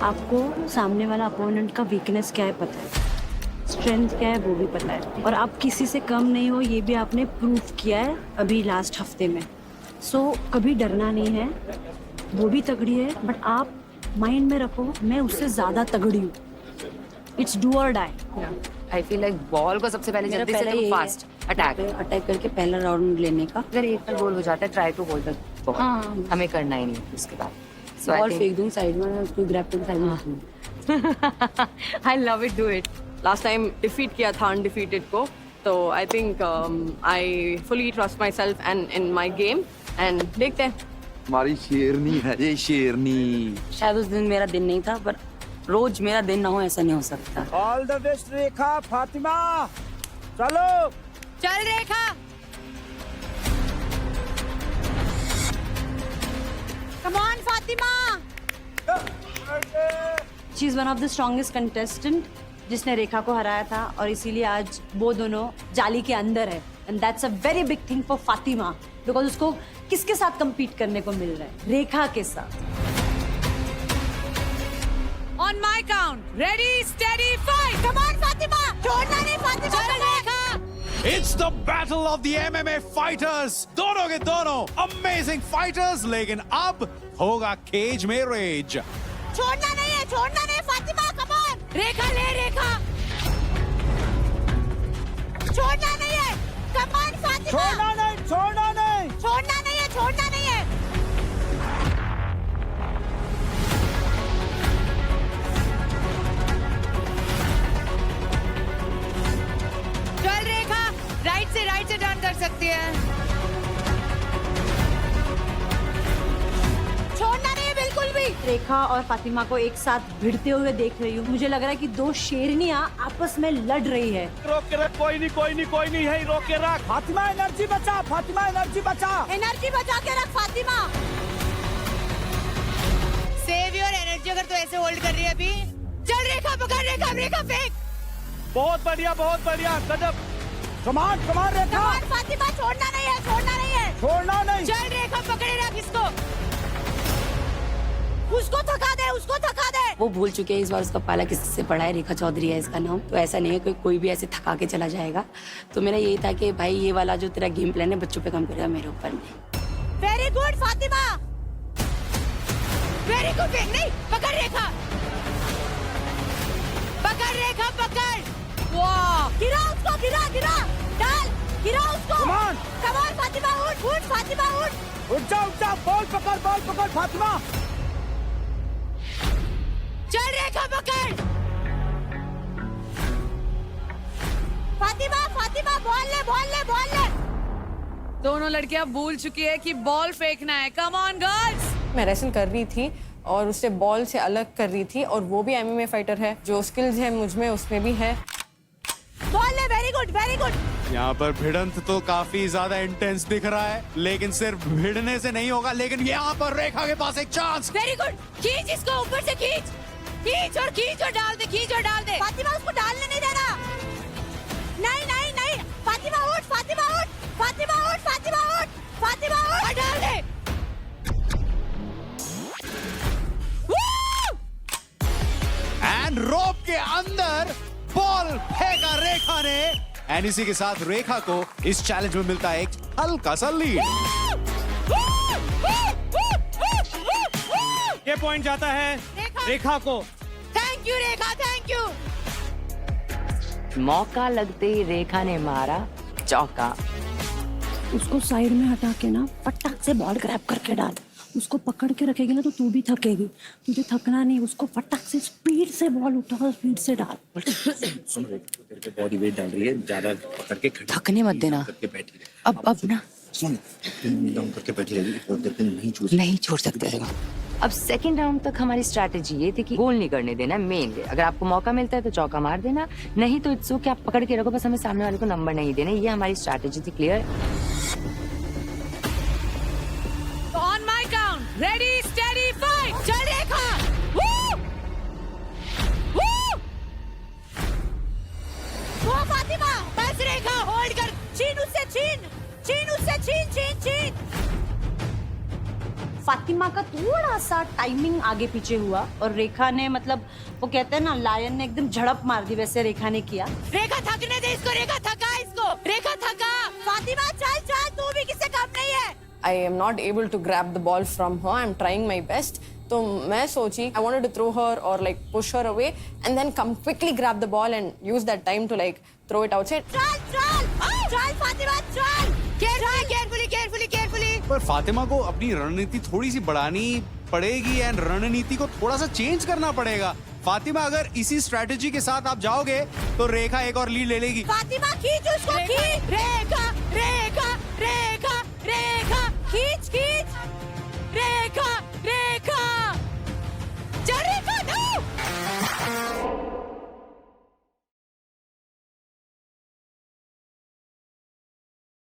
आपको सामने वाला अपोनेंट का वीकनेस क्या है पता है, स्ट्रेंथ क्या है वो भी पता है, और आप किसी से कम नहीं हो ये भी आपने प्रूव किया है अभी लास्ट हफ्ते में। सो कभी डरना नहीं है, वो भी तगड़ी है बट आप माइंड में रखो मैं उससे ज्यादा तगड़ी हूँ। It's do or die. I feel like ball को सबसे पहले जल्दी से तुम फास्ट अटैक करके पहला राउंड लेने का। अगर एक पर गोल हो जाता है try to hold the ball, हमें करना ही नहीं है उसके बाद। बॉल फेंक दूं साइड में, उसको ग्रैब करके साइड में रखूं। I love it, do it. Last time defeat किया था अनडिफीटेड को, तो I think I fully trust my self and in my game, and देखते हैं। हमारी शेरनी है ये शेरनी। शायद उस दिन मेरा दिन नहीं था पर रोज मेरा दिन ना हो ऐसा नहीं हो सकता। All the best Rekha, Fatima चलो। चल Rekha. Come on Fatima. She is one of the strongest contestant जिसने रेखा को हराया था, और इसीलिए आज वो दोनों जाली के अंदर है। And that's a very big thing for Fatima, because उसको किसके साथ compete करने को मिल रहा है? रेखा के साथ। On my count, ready, steady, fight. Come on Fatima, छोड़ना नहीं फातिमा। चल रेखा। It's the battle of the MMA fighters. दोनों के दोनों amazing fighters, लेकिन अब होगा केज में रेज। छोड़ना नहीं फातिमा, come on. रेखा ले रेखा। छोड़ना नहीं है, come on फातिमा। छोड़ना नहीं, छोड़ना नहीं। छोड़ना नहीं है, छोड़ना नहीं है। चल रेखा, राइट से टर्न कर सकती है। छोड़ना नहीं है बिल्कुल भी। रेखा और फातिमा को एक साथ भिड़ते हुए देख रही हूँ। मुझे लग रहा है कि दो शेरनियां आपस में लड़ रही है। रोक के रख, कोई नहीं है, रोक के रख। फातिमा एनर्जी बचा, फातिमा एनर्जी बचा। एनर्जी बचा के रख फातिमा। सेव योर एनर्जी अगर तू ऐसे होल्ड कर रही है अभी। चल रेखा पकड़, रेखा फेंक। बहुत बढ़िया गजब। कमान रेखा। कमान फातिमा, छोड़ना नहीं है। छोड़ना नहीं। चल रेखा पकड़े रख इसको। उसको थका दे। वो भूल चुके हैं इस बार उसका पाला किससे पड़ा है। रेखा चौधरी है इसका नाम। तो ऐसा नहीं है कि कोई भी ऐसे थका के चला जाएगा। तो मेरा यही था कि भाई ये वाला जो तेरा गेम प्लान है बच्चों पे काम करेगा, मेरे ऊपर नहीं। Very good Fatima, very good. फेंक नहीं, पकड़ रेखा। वाह, गिरा उसको, गिरा डाल, गिरा उसको। कमान फातिमा, उठ फातिमा, उठ जा, बॉल पकड़ फातिमा। चल रेखा पकड़। फातिमा बॉल ले। दोनों लड़कियां भूल चुकी है कि बॉल फेंकना है। Come on girls. मैं रेसल कर रही थी और उसे बॉल से अलग कर रही थी, और वो भी एमएमए फाइटर है। जो स्किल्स है मुझ में उसमें भी है। बॉल ले, वेरी गुड। यहाँ पर भिड़ंत तो काफी ज्यादा इंटेंस दिख रहा है, लेकिन सिर्फ भिड़ने से नहीं होगा। लेकिन यहाँ पर रेखा के पास एक चांस। Very good. खींच इसको, ऊपर से खींच और डाल दे। फातिमा उसको डालने नहीं देना। नहीं। फातिमा उठ। डाल दे। एंड रोप के अंदर बॉल फेंका रेखा ने, एंड इसी के साथ रेखा को इस चैलेंज में मिलता है एक हल्का सा लीड। ये पॉइंट जाता है रेखा को। Thank you Rekha, thank you. मौका लगते ही रेखा ने मारा चौका। उसको साइड में हटा के ना फटाक से बॉल ग्रैब करके डाल। उसको पकड़ के रखेगी ना तो तू भी थकेगी। तुझे थकना नहीं, उसको फटाक से स्पीड से बॉल उठा और स्पीड से डाल। बॉडी वेट डाल रही है, ज्यादा पकड़ के थकने मत देना। करके बैठी रहे। अब ना सुन, डाउन करके बैठी रहेगी, थोड़ी देर तक नहीं छोड़ सकते। अब सेकंड राउंड तक हमारी स्ट्रैटेजी ये थी कि गोल नहीं करने देना मेनली। अगर आपको मौका मिलता है तो चौका मार देना, नहीं तो इट्स ओके, आप पकड़ के रखो, बस हमें सामने वाले को नंबर नहीं देना। ये हमारी स्ट्रैटेजी थी। Clear? On my count, ready steady fight. चल रेखा। वो फातिमा, बस रेखा होल्ड कर। छीन उससे, छीन। फातिमा का थोड़ा सा टाइमिंग आगे पीछे हुआ और रेखा ने मतलब वो कहते हैं ना लायन ने एकदम झड़प मार दी, वैसे रेखा ने किया। रेखा थकने दे इसको, रेखा थका इसको, रेखा थका। फातिमा चल चल, तू भी किसी काम नहीं है। I am not able to grab the ball from her. I'm trying my best. तो मैं सोची I wanted to throw her or like push her away and then come quickly grab the ball and use that time to like throw it outside. चल चल चल फातिमा चल, carefully carefully carefully. पर फातिमा को अपनी रणनीति थोड़ी सी बढ़ानी पड़ेगी एंड रणनीति को थोड़ा सा चेंज करना पड़ेगा। फातिमा अगर इसी स्ट्रेटेजी के साथ आप जाओगे तो रेखा एक और लीड ले लेगी। फातिमा खींच उसको, खींच। रेखा रेखा